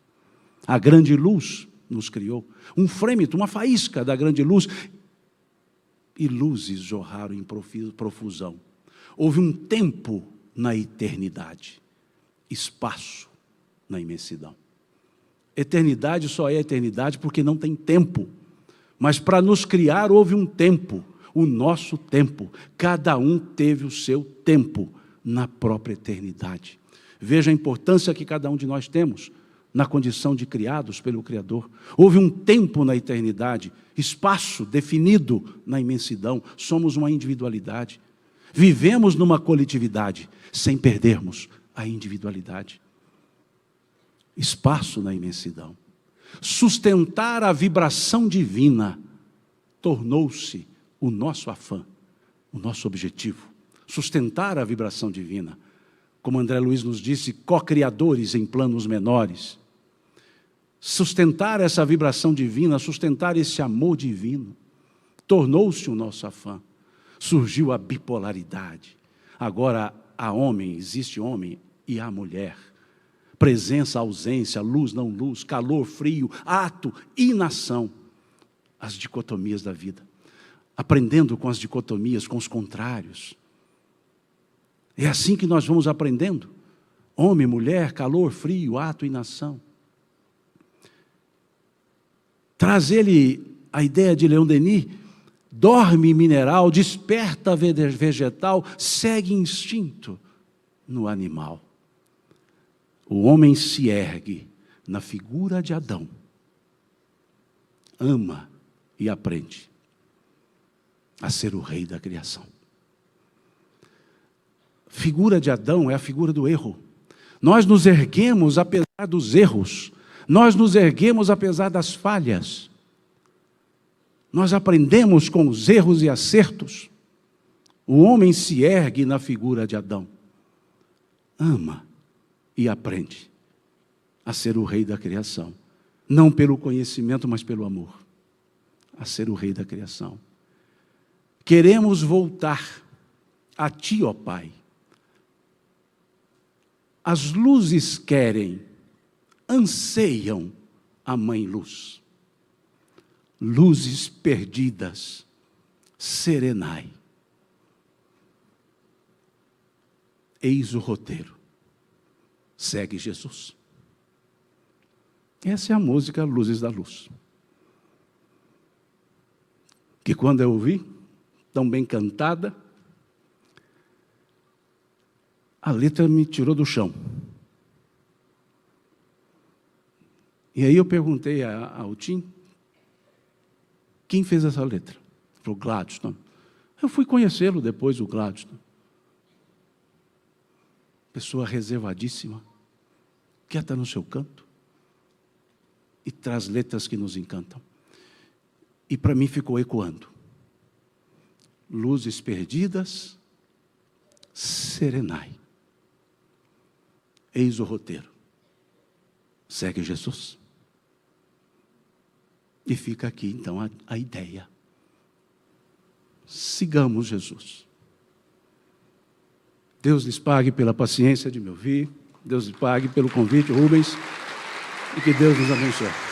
a grande luz nos criou, um frêmito, uma faísca da grande luz, e luzes jorraram em profusão. Houve um tempo na eternidade, espaço na imensidão. Eternidade só é eternidade porque não tem tempo. Mas para nos criar houve um tempo, o nosso tempo. Cada um teve o seu tempo na própria eternidade. Veja a importância que cada um de nós temos na condição de criados pelo Criador. Houve um tempo na eternidade, espaço definido na imensidão. Somos uma individualidade. Vivemos numa coletividade, sem perdermos a individualidade. Espaço na imensidão. Sustentar a vibração divina tornou-se o nosso afã, o nosso objetivo. Sustentar a vibração divina. Como André Luiz nos disse, co-criadores em planos menores. Sustentar essa vibração divina, sustentar esse amor divino, tornou-se o nosso afã. Surgiu a bipolaridade. Agora há homem, existe homem e há mulher. Presença, ausência, luz, não luz, calor, frio, ato, inação. As dicotomias da vida. Aprendendo com as dicotomias, com os contrários. É assim que nós vamos aprendendo. Homem, mulher, calor, frio, ato, inação. Traz ele a ideia de Leon Denis, dorme mineral, desperta vegetal, segue instinto no animal. O homem se ergue na figura de Adão, ama e aprende a ser o rei da criação. Figura de Adão é a figura do erro. Nós nos erguemos apesar dos erros, nós nos erguemos apesar das falhas. Nós aprendemos com os erros e acertos. O homem se ergue na figura de Adão, ama e aprende a ser o rei da criação, não pelo conhecimento, mas pelo amor, a ser o rei da criação. Queremos voltar a Ti, ó Pai. As luzes querem, anseiam a Mãe Luz. Luzes perdidas, serenai. Eis o roteiro. Segue Jesus. Essa é a música Luzes da Luz. Que quando eu ouvi, tão bem cantada, a letra me tirou do chão. E aí eu perguntei ao Tim, quem fez essa letra? Ele falou, Gladstone. Eu fui conhecê-lo depois, o Gladstone. Pessoa reservadíssima, quieta no seu canto, e traz letras que nos encantam. E para mim ficou ecoando. Luzes perdidas, serenai. Eis o roteiro. Segue Jesus. E fica aqui então a ideia. Sigamos Jesus. Deus lhes pague pela paciência de me ouvir. Deus lhes pague pelo convite, Rubens. E que Deus nos abençoe.